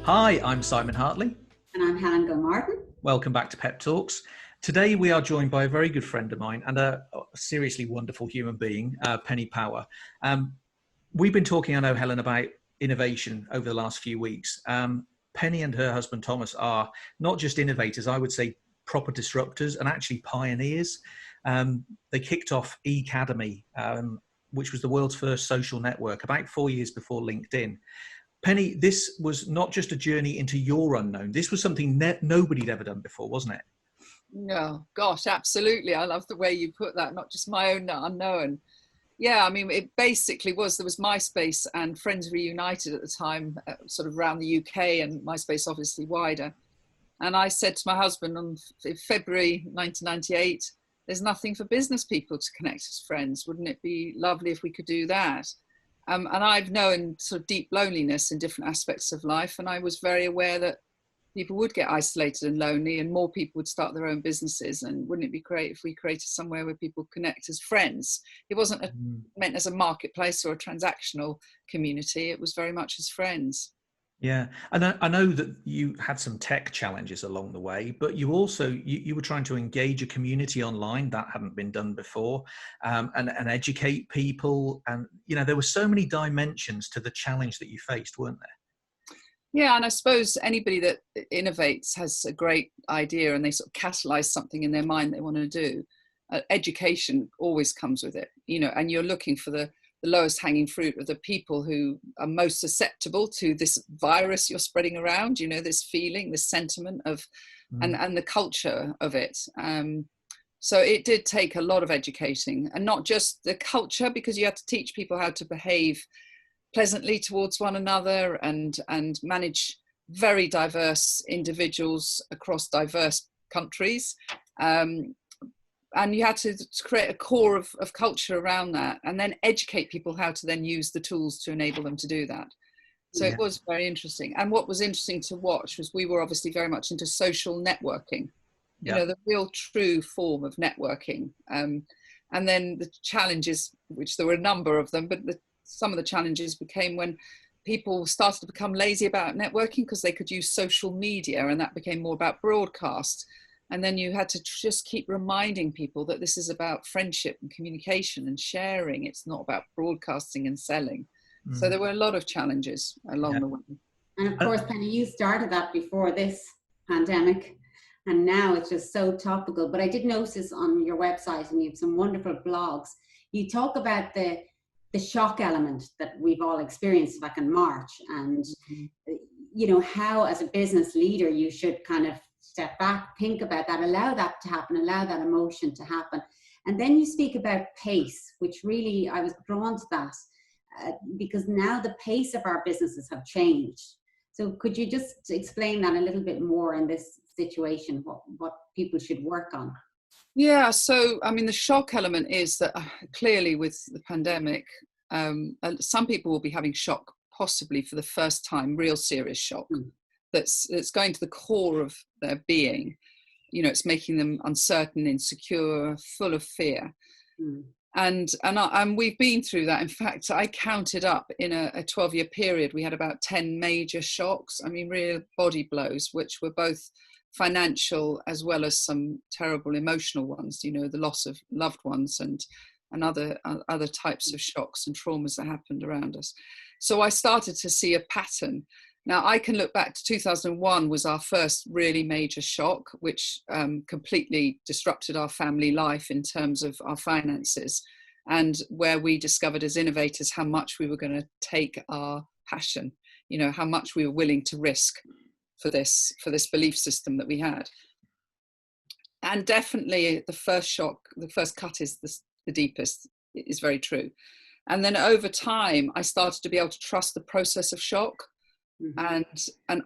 Hi, I'm Simon Hartley. And I'm Helen Gilmartin. Welcome back to Pep Talks. Today we are joined by a very good friend of mine and a seriously wonderful human being, Penny Power. We've been talking, I know, Helen, about innovation over the last few weeks. Penny and her husband Thomas are not just innovators, I would say proper disruptors and actually pioneers. They kicked off Ecademy, which was the world's first social network, about 4 years before LinkedIn. Penny, this was not just a journey into your unknown. This was something nobody'd ever done before, wasn't it? No, gosh, absolutely. I love the way you put that, not just my own unknown. Yeah, I mean, it basically was, there was MySpace and Friends Reunited at the time, sort of around the UK, and MySpace obviously wider. And I said to my husband on February 1998, there's nothing for business people to connect as friends. Wouldn't it be lovely if we could do that? And I've known sort of deep loneliness in different aspects of life. And I was very aware that people would get isolated and lonely and more people would start their own businesses. And wouldn't it be great if we created somewhere where people connect as friends? It wasn't meant as a marketplace or a transactional community. It was very much as friends. Yeah, and I know that you had some tech challenges along the way, but you also you were trying to engage a community online that hadn't been done before, and educate people, and there were so many dimensions to the challenge that you faced, weren't there? Yeah, and I suppose anybody that innovates has a great idea, and they sort of catalyze something in their mind they want to do. Education always comes with it, and you're looking for the lowest hanging fruit of the people who are most susceptible to this virus you're spreading around, this feeling, this sentiment of, and the culture of it. So it did take a lot of educating, and not just the culture, because you had to teach people how to behave pleasantly towards one another and manage very diverse individuals across diverse countries. And you had to create a core of culture around that, and then educate people how to then use the tools to enable them to do that. So It was very interesting. And what was interesting to watch was we were obviously very much into social networking, the real true form of networking. And then the challenges, which there were a number of them, but some of the challenges became when people started to become lazy about networking because they could use social media, and that became more about broadcast. And then you had to just keep reminding people that this is about friendship and communication and sharing. It's not about broadcasting and selling. So there were a lot of challenges along the way. And of course, Penny, you started that before this pandemic, and now it's just so topical. But I did notice on your website, and you have some wonderful blogs, you talk about the shock element that we've all experienced back in March, and how as a business leader you should kind of step back, think about that, allow that to happen, allow that emotion to happen. And then you speak about pace, which really, I was drawn to that because now the pace of our businesses have changed. So could you just explain that a little bit more in this situation, what people should work on? Yeah, so I mean, the shock element is that clearly with the pandemic, some people will be having shock possibly for the first time, real serious shock. That's going to the core of their being. It's making them uncertain, insecure, full of fear. And we've been through that. In fact, I counted up in a 12-year period, we had about 10 major shocks. I mean, real body blows, which were both financial as well as some terrible emotional ones, the loss of loved ones and other types of shocks and traumas that happened around us. So I started to see a pattern. Now, I can look back to 2001 was our first really major shock, which completely disrupted our family life in terms of our finances, and where we discovered as innovators how much we were going to take our passion, how much we were willing to risk for this belief system that we had. And definitely the first shock, the first cut is the deepest, is very true. And then over time, I started to be able to trust the process of shock. And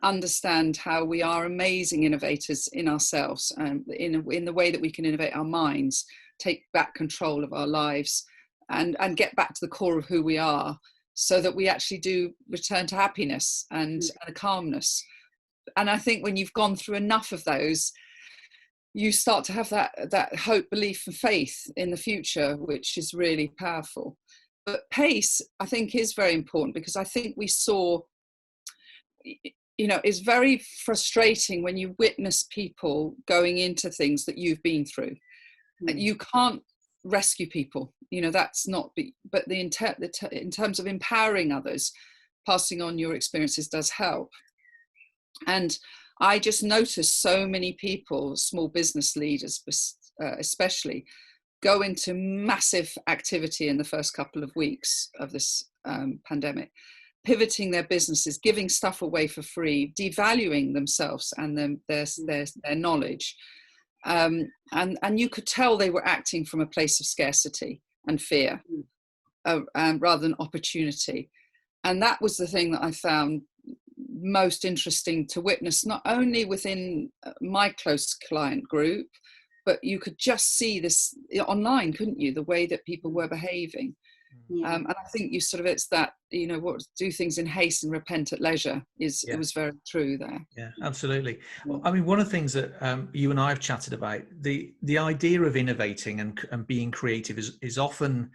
understand how we are amazing innovators in ourselves, and in the way that we can innovate our minds, take back control of our lives, and get back to the core of who we are, so that we actually do return to happiness and a calmness. And I think when you've gone through enough of those, you start to have that hope, belief and faith in the future, which is really powerful. But pace, I think, is very important, because I think we saw, you know, it's very frustrating when you witness people going into things that you've been through. You can't rescue people, you know, that's not, but in terms of empowering others, passing on your experiences does help. And I just noticed so many people, small business leaders especially, go into massive activity in the first couple of weeks of this pandemic, pivoting their businesses, giving stuff away for free, devaluing themselves and their knowledge. And you could tell they were acting from a place of scarcity and fear rather than opportunity. And that was the thing that I found most interesting to witness, not only within my close client group, but you could just see this online, couldn't you? The way that people were behaving. Yeah. And I think you sort of, it's that, you know, what, do things in haste and repent at leisure is, it was very true there. Yeah, absolutely. Well, I mean, one of the things that you and I have chatted about, the idea of innovating and being creative is often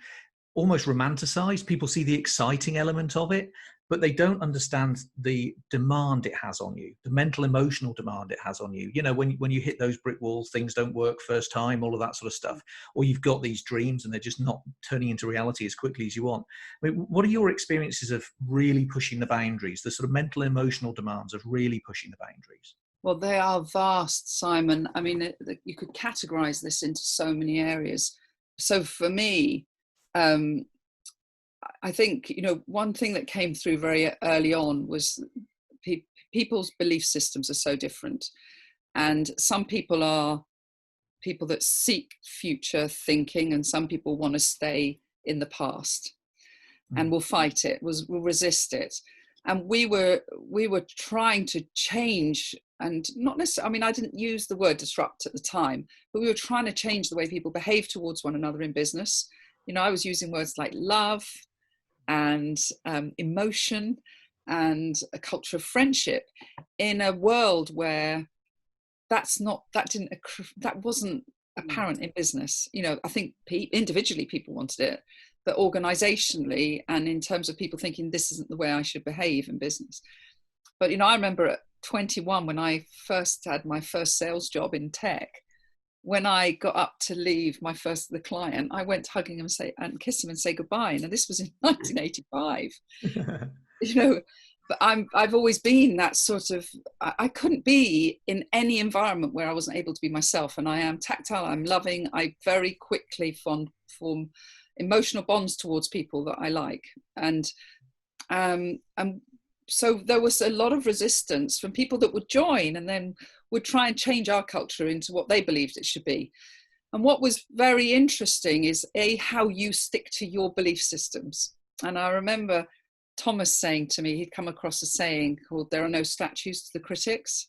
almost romanticized. People see the exciting element of it, but they don't understand the demand it has on you, the mental, emotional demand it has on you. You know, when you hit those brick walls, things don't work first time, all of that sort of stuff, or you've got these dreams and they're just not turning into reality as quickly as you want. I mean, what are your experiences of really pushing the boundaries, the sort of mental, emotional demands of really pushing the boundaries? Well, they are vast, Simon. I mean, you could categorize this into so many areas. So for me, I think, you know, one thing that came through very early on was people's belief systems are so different. And some people are people that seek future thinking, and some people want to stay in the past and will fight it, will resist it. And we were trying to change, and not necessarily, I mean, I didn't use the word disrupt at the time, but we were trying to change the way people behave towards one another in business. You know, I was using words like love and emotion and a culture of friendship in a world where that wasn't apparent in business. You know, I think individually people wanted it, but organizationally and in terms of people thinking this isn't the way I should behave in business. But, you know, I remember at 21 when I first had my first sales job in tech, when I got up to leave the client, I went hugging him and kiss him and say goodbye. And this was in 1985. You know, but I've always been that sort of, I couldn't be in any environment where I wasn't able to be myself. And I am tactile, I'm loving, I very quickly form emotional bonds towards people that I like. And so there was a lot of resistance from people that would join and then would try and change our culture into what they believed it should be. And what was very interesting is how you stick to your belief systems. And I remember Thomas saying to me, he'd come across a saying called, "There are no statues to the critics."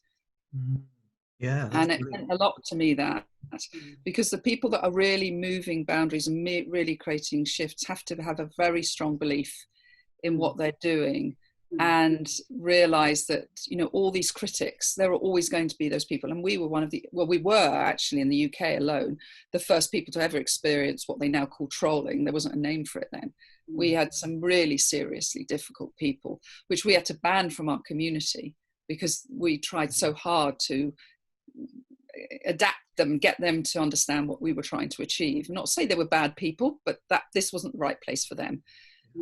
Yeah. And it meant a lot to me, that, because the people that are really moving boundaries and really creating shifts have to have a very strong belief in what they're doing. And realize that, you know, all these critics, there are always going to be those people. And we were we were actually in the UK alone, the first people to ever experience what they now call trolling. There wasn't a name for it then. We had some really seriously difficult people, which we had to ban from our community because we tried so hard to adapt them, get them to understand what we were trying to achieve. Not say they were bad people, but that this wasn't the right place for them.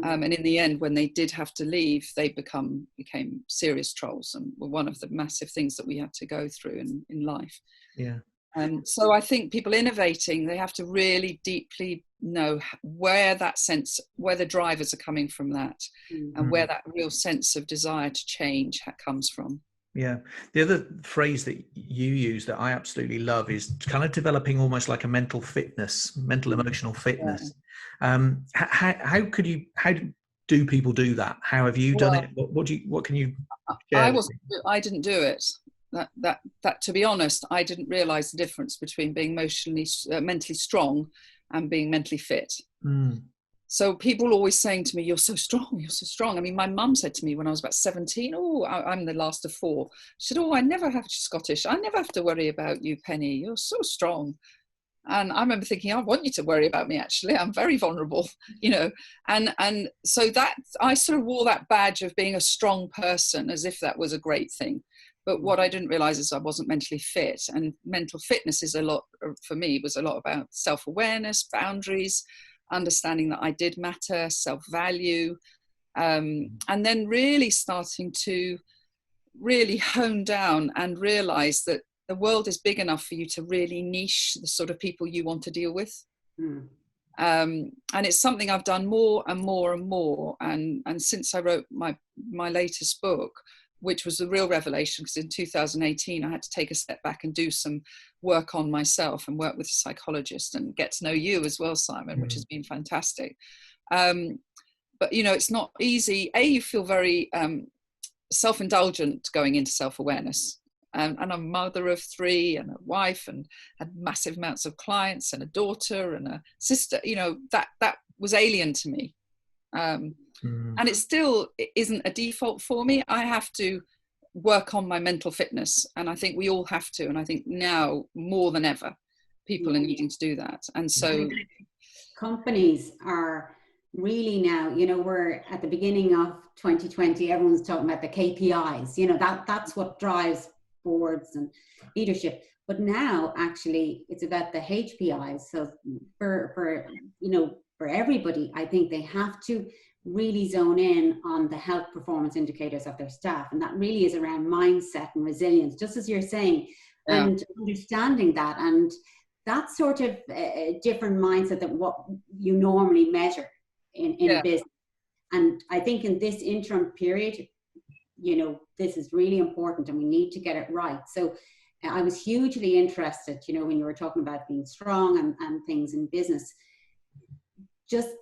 And in the end, when they did have to leave, they became serious trolls, and were one of the massive things that we had to go through in life. Yeah. So I think people innovating, they have to really deeply know where the drivers are coming from that, and where that real sense of desire to change comes from. Yeah. The other phrase that you use that I absolutely love is kind of developing almost like a mental emotional fitness. How do people do that? How have you done it? What can you share? I didn't do it. That to be honest, I didn't realize the difference between being mentally strong and being mentally fit. So people always saying to me, "You're so strong, you're so strong." I mean, my mum said to me when I was about 17, I'm the last of four. She said, "I never have," she's Scottish, "I never have to worry about you, Penny. You're so strong." And I remember thinking, I want you to worry about me, actually. I'm very vulnerable, And so that I sort of wore that badge of being a strong person as if that was a great thing. But what I didn't realize is I wasn't mentally fit. And mental fitness is for me, was a lot about self-awareness, boundaries, understanding that I did matter, self-value, and then really starting to really hone down and realize that the world is big enough for you to really niche the sort of people you want to deal with. And it's something I've done more and more and more. And since I wrote my latest book, which was the real revelation, because in 2018 I had to take a step back and do some work on myself and work with a psychologist and get to know you as well, Simon, which has been fantastic. But it's not easy. You feel very self-indulgent going into self-awareness. And I'm a mother of 3 and a wife and had massive amounts of clients and a daughter and a sister, that was alien to me. And it still isn't a default for me. I have to work on my mental fitness. And I think we all have to. And I think now more than ever, people are needing to do that. And so companies are really now, we're at the beginning of 2020, everyone's talking about the KPIs, that's what drives boards and leadership. But now actually it's about the HPIs. So for everybody, I think they have to really zone in on the health performance indicators of their staff. And that really is around mindset and resilience, just as you're saying, and understanding that. And that's sort of a different mindset than what you normally measure in business. And I think in this interim period, this is really important and we need to get it right. So I was hugely interested, when you were talking about being strong and things in business,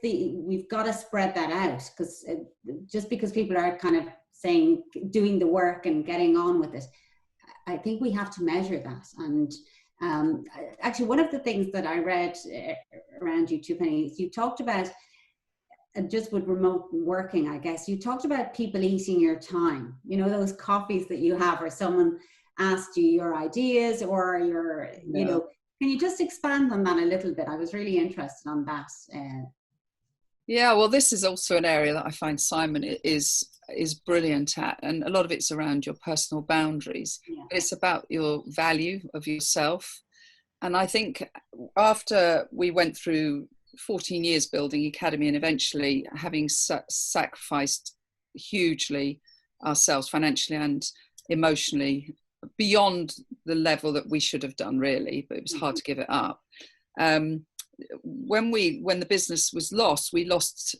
we've got to spread that out, because just because people are kind of saying, doing the work and getting on with it, I think we have to measure that. And actually one of the things that I read around you too, Penny, is you talked about, just with remote working, I guess, you talked about people eating your time, those coffees that you have, or someone asked you your ideas or your, can you just expand on that a little bit? I was really interested on that. Yeah, well, this is also an area that I find Simon is brilliant at, and a lot of it's around your personal boundaries. Yeah. It's about your value of yourself. And I think after we went through 14 years building Ecademy and eventually having sacrificed hugely ourselves financially and emotionally beyond the level that we should have done, really, but it was hard to give it up. When the business was lost, we lost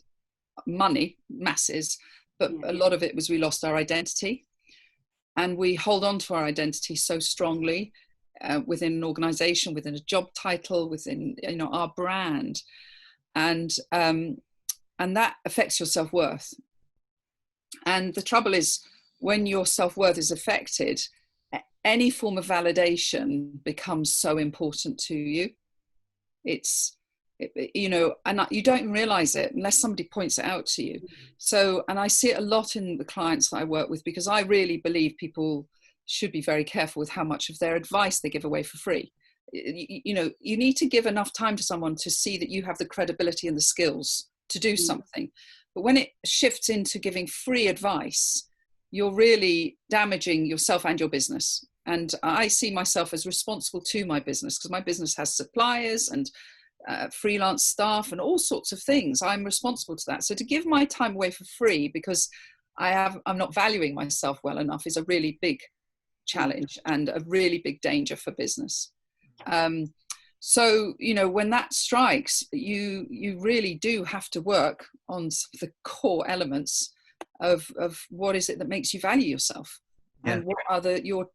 money, masses, but a lot of it was we lost our identity. And we hold on to our identity so strongly within an organization, within a job title, within our brand, and that affects your self-worth. And the trouble is, when your self-worth is affected, any form of validation becomes so important to you. And you don't even realize it unless somebody points it out to you. So, and I see it a lot in the clients that I work with, because I really believe people should be very careful with how much of their advice they give away for free. You need to give enough time to someone to see that you have the credibility and the skills to do something. But when it shifts into giving free advice, you're really damaging yourself and your business. And I see myself as responsible to my business, because my business has suppliers and freelance staff and all sorts of things. I'm responsible to that. So to give my time away for free because I'm not valuing myself well enough is a really big challenge and a really big danger for business. So, when that strikes, you really do have to work on some of the core elements of what is it that makes you value yourself. Yeah. And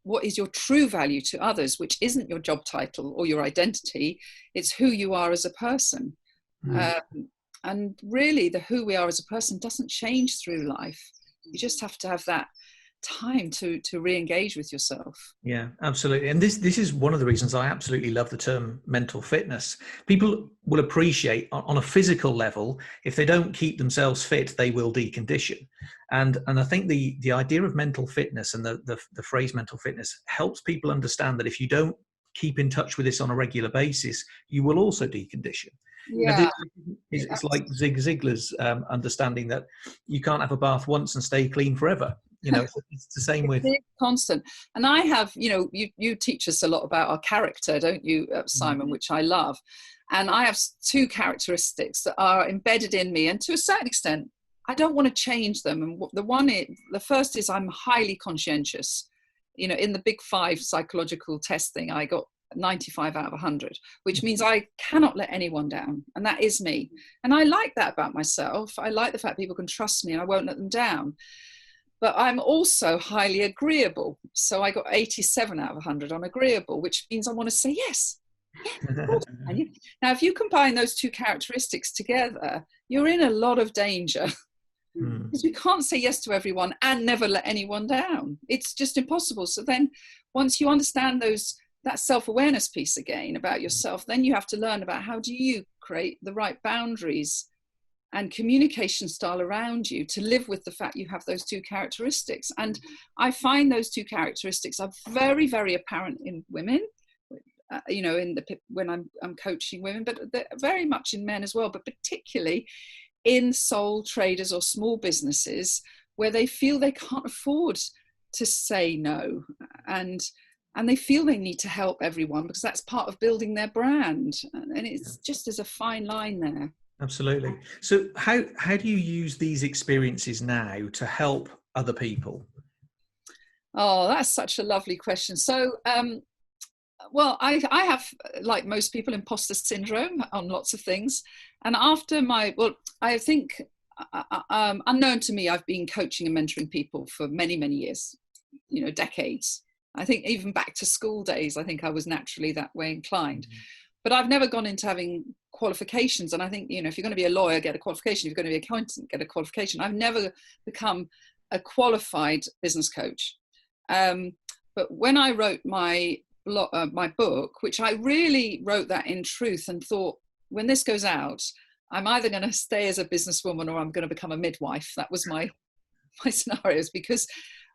what is your true value to others, which isn't your job title or your identity, it's who you are as a person. And really the who we are as a person doesn't change through life. You just have to have that time to re-engage with yourself. Yeah, absolutely. And this is one of the reasons I absolutely love the term mental fitness. People will appreciate on a physical level, if they don't keep themselves fit, they will decondition. And I think the idea of mental fitness and the phrase mental fitness helps people understand that if you don't keep in touch with this on a regular basis, you will also decondition. Yeah. It's like Zig Ziglar's understanding that you can't have a bath once and stay clean forever. It's the same with constant. And I have, you teach us a lot about our character, don't you, Simon, which I love. And I have two characteristics that are embedded in me, and to a certain extent, I don't want to change them. And the first is I'm highly conscientious. In the Big 5 psychological test thing, I got 95 out of 100, which means I cannot let anyone down. And that is me. And I like that about myself. I like the fact people can trust me and I won't let them down. But I'm also highly agreeable. So I got 87 out of 100 on agreeable, which means I want to say yes. Now, if you combine those two characteristics together, you're in a lot of danger. Because we can't say yes to everyone and never let anyone down. It's just impossible. So then once you understand that self-awareness piece again about yourself, then you have to learn about how do you create the right boundaries and communication style around you to live with the fact you have those two characteristics. And I find those two characteristics are very, very apparent in women, when I'm coaching women, but very much in men as well, but particularly in sole traders or small businesses where they feel they can't afford to say no, and they feel they need to help everyone because that's part of building their brand. And it's just as a fine line there. Absolutely. So how do you use these experiences now to help other people? Oh, that's such a lovely question. So, well, I have, like most people, imposter syndrome on lots of things. And after I think, unknown to me, I've been coaching and mentoring people for many, many years, decades. I think even back to school days, I think I was naturally that way inclined. But I've never gone into having qualifications. And I think, if you're going to be a lawyer, get a qualification. If you're going to be an accountant, get a qualification. I've never become a qualified business coach. But when I wrote my book, which I really wrote that in truth and thought, when this goes out, I'm either going to stay as a businesswoman or I'm going to become a midwife. That was my scenarios, because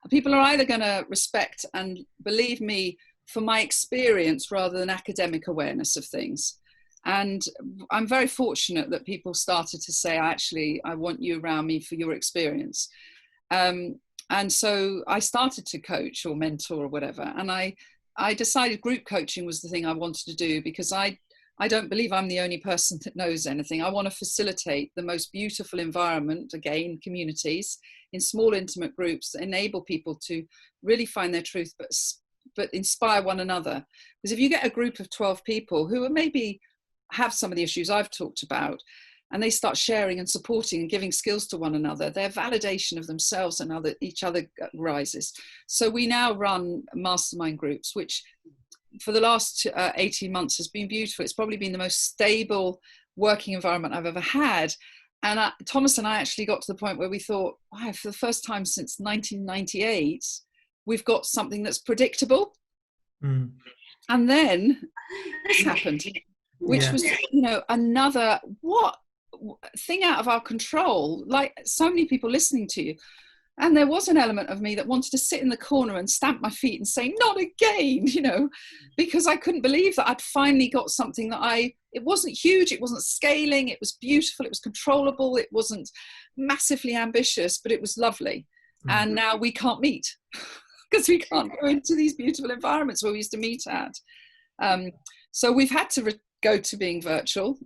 people are either going to respect and believe me for my experience rather than academic awareness of things. And I'm very fortunate that people started to say, actually, I want you around me for your experience. And so I started to coach or mentor or whatever. And I decided group coaching was the thing I wanted to do, because I don't believe I'm the only person that knows anything. I want to facilitate the most beautiful environment, again, communities, in small intimate groups that enable people to really find their truth, but inspire one another. Because if you get a group of 12 people who maybe have some of the issues I've talked about, and they start sharing and supporting and giving skills to one another, their validation of themselves and each other rises. So we now run mastermind groups, which for the last 18 months has been beautiful. It's probably been the most stable working environment I've ever had. And Thomas and I actually got to the point where we thought, wow, for the first time since 1998, we've got something that's predictable. And then this happened, which was, another thing out of our control, like so many people listening to you. And there was an element of me that wanted to sit in the corner and stamp my feet and say, not again, because I couldn't believe that I'd finally got something that it wasn't huge, it wasn't scaling, it was beautiful, it was controllable, it wasn't massively ambitious, but it was lovely. And now we can't meet because we can't go into these beautiful environments where we used to meet at. So we've had to go to being virtual,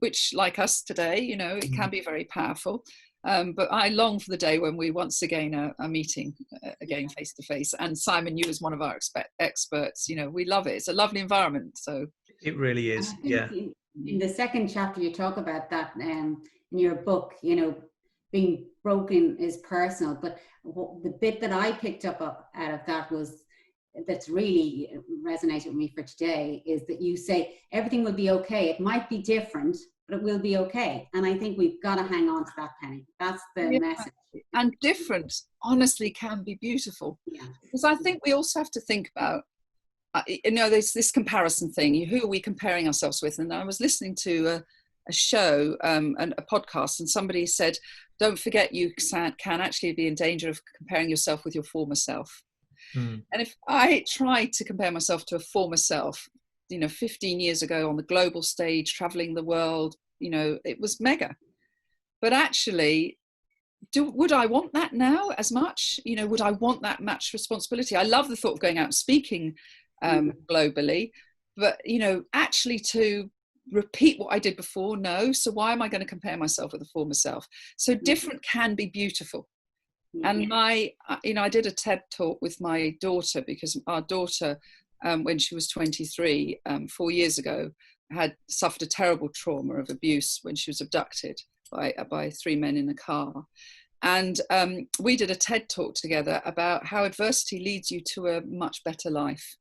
which, like us today, it can be very powerful. But I long for the day when we once again are meeting again face to face. And Simon, you as one of our experts, we love it. It's a lovely environment. So it really is. Yeah. In the second chapter, you talk about that in your book. Being broken is personal. But the bit that I picked up out of that that's really resonated with me for today is that you say everything will be okay. It might be different, but it will be okay. And I think we've got to hang on to that, Penny. That's the message. And different, honestly, can be beautiful. Yeah. Because I think we also have to think about, there's this comparison thing. Who are we comparing ourselves with? And I was listening to a show, and a podcast, and somebody said, don't forget you can actually be in danger of comparing yourself with your former self. And if I tried to compare myself to a former self, 15 years ago on the global stage, traveling the world, it was mega. But actually, would I want that now as much? Would I want that much responsibility? I love the thought of going out and speaking globally, but, actually to repeat what I did before, no. So why am I going to compare myself with the former self? So different can be beautiful. And I did a TED talk with my daughter, because our daughter, when she was 23, 4 years ago, had suffered a terrible trauma of abuse when she was abducted by 3 men in a car. And we did a TED talk together about how adversity leads you to a much better life.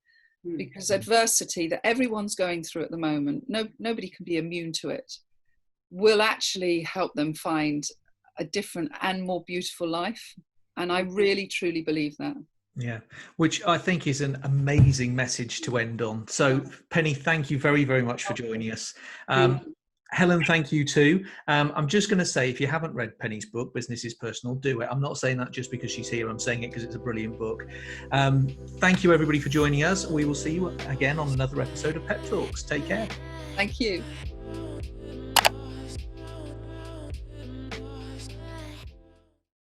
Because adversity that everyone's going through at the moment, nobody can be immune to it, will actually help them find a different and more beautiful life. And I really, truly believe that. Yeah, which I think is an amazing message to end on. So, Penny, thank you very, very much for joining us. Helen, thank you too. I'm just going to say, if you haven't read Penny's book, Business is Personal, do it. I'm not saying that just because she's here. I'm saying it because it's a brilliant book. Thank you, everybody, for joining us. We will see you again on another episode of Pep Talks. Take care. Thank you.